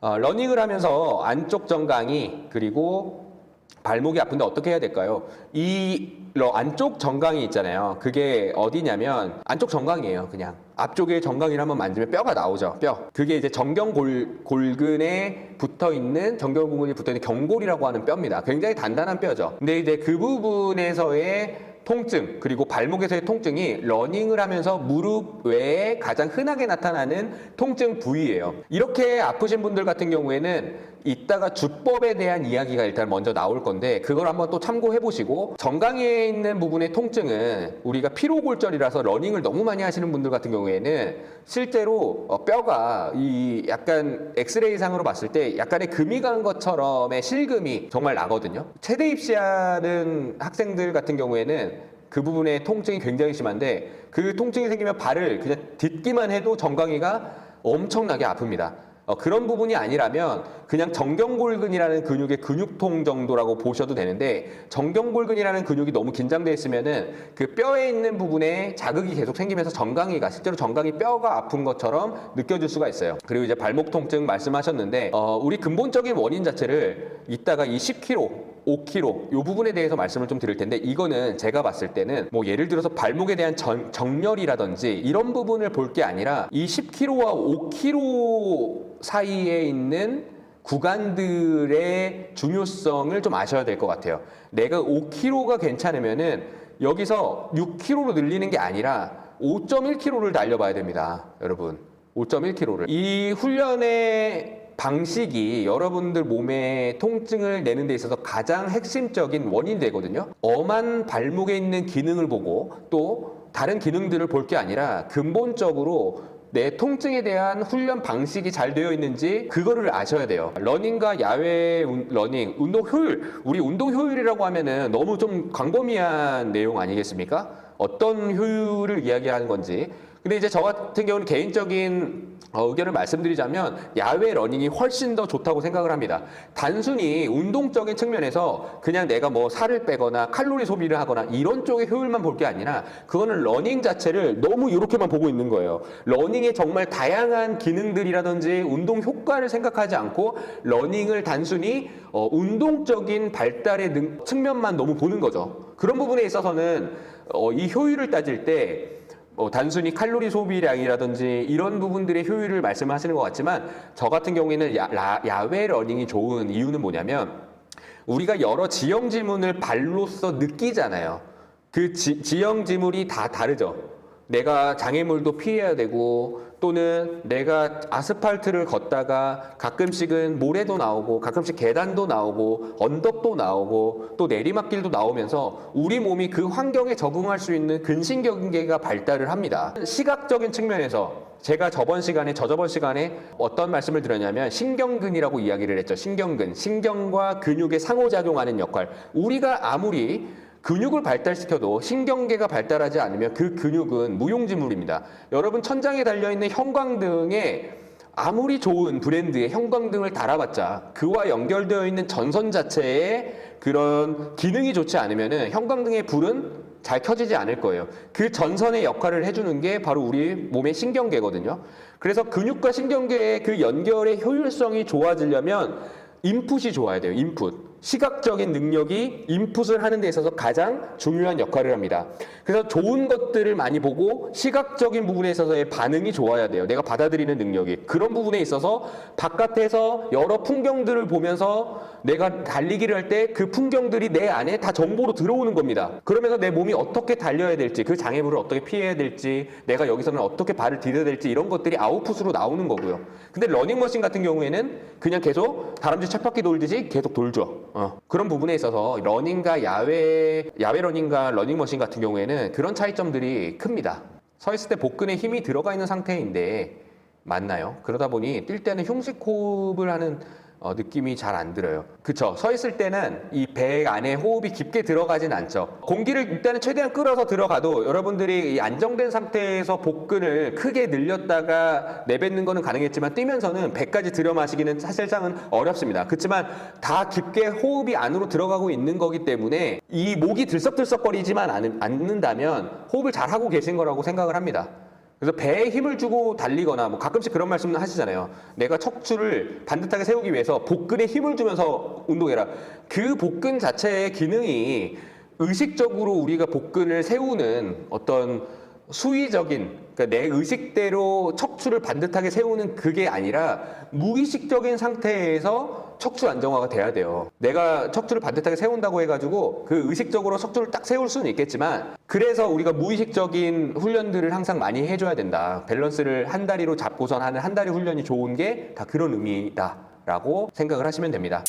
러닝을 하면서 안쪽 정강이 그리고 발목이 아픈데 어떻게 해야 될까요? 안쪽 정강이 있잖아요. 그게 어디냐면 안쪽 정강이에요. 그냥 앞쪽에 정강이를 한번 만지면 뼈가 나오죠. 뼈. 그게 이제 정경골근에 붙어있는 정경골근이 붙어있는 경골이라고 하는 뼈입니다. 굉장히 단단한 뼈죠. 근데 이제 그 부분에서의 통증 그리고 발목에서의 통증이 러닝을 하면서 무릎 외에 가장 흔하게 나타나는 통증 부위예요. 이렇게 아프신 분들 같은 경우에는 이따가 주법에 대한 이야기가 일단 먼저 나올 건데 그걸 한번 또 참고해 보시고, 정강이에 있는 부분의 통증은 우리가 피로골절이라서 러닝을 너무 많이 하시는 분들 같은 경우에는 실제로 뼈가 이 약간 엑스레이상으로 봤을 때 약간의 금이 간 것처럼의 실금이 정말 나거든요. 체대 입시하는 학생들 같은 경우에는 그 부분의 통증이 굉장히 심한데, 그 통증이 생기면 발을 그냥 딛기만 해도 정강이가 엄청나게 아픕니다. 그런 부분이 아니라면 그냥 정경골근이라는 근육의 근육통 정도라고 보셔도 되는데, 정경골근이라는 근육이 너무 긴장되어 있으면은 그 뼈에 있는 부분에 자극이 계속 생기면서 정강이가 실제로 정강이 뼈가 아픈 것처럼 느껴질 수가 있어요. 그리고 이제 발목 통증 말씀하셨는데 우리 근본적인 원인 자체를 이따가 이 10kg 5kg 이 부분에 대해서 말씀을 좀 드릴 텐데, 이거는 제가 봤을 때는 뭐 예를 들어서 발목에 대한 정렬이라든지 이런 부분을 볼 게 아니라 이 10kg와 5kg 사이에 있는 구간들의 중요성을 좀 아셔야 될 것 같아요. 내가 5kg가 괜찮으면은 여기서 6kg로 늘리는 게 아니라 5.1kg를 달려봐야 됩니다. 여러분, 5.1kg를. 이 훈련의 방식이 여러분들 몸에 통증을 내는 데 있어서 가장 핵심적인 원인이 되거든요. 엄한 발목에 있는 기능을 보고 또 다른 기능들을 볼 게 아니라 근본적으로 내 통증에 대한 훈련 방식이 잘 되어 있는지 그거를 아셔야 돼요. 러닝과 야외 러닝, 운동 효율, 우리 운동 효율이라고 하면은 너무 좀 광범위한 내용 아니겠습니까? 어떤 효율을 이야기하는 건지. 근데 이제 저 같은 경우는 개인적인 의견을 말씀드리자면 야외 러닝이 훨씬 더 좋다고 생각을 합니다. 단순히 운동적인 측면에서 그냥 내가 뭐 살을 빼거나 칼로리 소비를 하거나 이런 쪽의 효율만 볼 게 아니라, 그거는 러닝 자체를 너무 이렇게만 보고 있는 거예요. 러닝의 정말 다양한 기능들이라든지 운동 효과를 생각하지 않고 러닝을 단순히 운동적인 발달의 측면만 너무 보는 거죠. 그런 부분에 있어서는 이 효율을 따질 때 단순히 칼로리 소비량이라든지 이런 부분들의 효율을 말씀하시는 것 같지만, 저 같은 경우에는 야외 러닝이 좋은 이유는 뭐냐면, 우리가 여러 지형 지문을 발로써 느끼잖아요. 그 지형 지물이 다 다르죠. 내가 장애물도 피해야 되고, 또는 내가 아스팔트를 걷다가 가끔씩은 모래도 나오고 가끔씩 계단도 나오고 언덕도 나오고 또 내리막길도 나오면서 우리 몸이 그 환경에 적응할 수 있는 근신경계가 발달을 합니다. 시각적인 측면에서 제가 저저번 시간에 어떤 말씀을 드렸냐면 신경근이라고 이야기를 했죠. 신경근, 신경과 근육의 상호작용하는 역할. 우리가 아무리 근육을 발달시켜도 신경계가 발달하지 않으면 그 근육은 무용지물입니다. 여러분, 천장에 달려있는 형광등에 아무리 좋은 브랜드의 형광등을 달아봤자 그와 연결되어 있는 전선 자체에 그런 기능이 좋지 않으면 형광등의 불은 잘 켜지지 않을 거예요. 그 전선의 역할을 해주는 게 바로 우리 몸의 신경계거든요. 그래서 근육과 신경계의 그 연결의 효율성이 좋아지려면 인풋이 좋아야 돼요. 인풋. 시각적인 능력이 인풋을 하는 데 있어서 가장 중요한 역할을 합니다. 그래서 좋은 것들을 많이 보고 시각적인 부분에 있어서의 반응이 좋아야 돼요. 내가 받아들이는 능력이. 그런 부분에 있어서 바깥에서 여러 풍경들을 보면서 내가 달리기를 할 때 그 풍경들이 내 안에 다 정보로 들어오는 겁니다. 그러면서 내 몸이 어떻게 달려야 될지, 그 장애물을 어떻게 피해야 될지, 내가 여기서는 어떻게 발을 디뎌야 될지, 이런 것들이 아웃풋으로 나오는 거고요. 근데 러닝머신 같은 경우에는 그냥 계속 다람쥐 쳇바퀴 돌듯이 계속 돌죠. 그런 부분에 있어서 러닝과 야외 러닝과 러닝머신 같은 경우에는 그런 차이점들이 큽니다. 서 있을 때 복근에 힘이 들어가 있는 상태인데 맞나요? 그러다 보니 뛸 때는 흉식 호흡을 하는 느낌이 잘 안 들어요. 그쵸? 서 있을 때는 이 배 안에 호흡이 깊게 들어가진 않죠. 공기를 일단은 최대한 끌어서 들어가도 여러분들이 이 안정된 상태에서 복근을 크게 늘렸다가 내뱉는 거는 가능했지만 뛰면서는 배까지 들여 마시기는 사실상은 어렵습니다. 그렇지만 다 깊게 호흡이 안으로 들어가고 있는 거기 때문에 이 목이 들썩들썩거리지만 않는다면 호흡을 잘 하고 계신 거라고 생각을 합니다. 그래서 배에 힘을 주고 달리거나 뭐 가끔씩 그런 말씀 하시잖아요. 내가 척추를 반듯하게 세우기 위해서 복근에 힘을 주면서 운동해라. 그 복근 자체의 기능이 의식적으로 우리가 복근을 세우는 어떤 수위적인, 그러니까 내 의식대로 척추를 반듯하게 세우는 그게 아니라 무의식적인 상태에서 척추 안정화가 돼야 돼요. 내가 척추를 반듯하게 세운다고 해가지고 그 의식적으로 척추를 딱 세울 수는 있겠지만, 그래서 우리가 무의식적인 훈련들을 항상 많이 해줘야 된다. 밸런스를 한 다리로 잡고선 하는 한 다리 훈련이 좋은 게 다 그런 의미다라고 생각을 하시면 됩니다.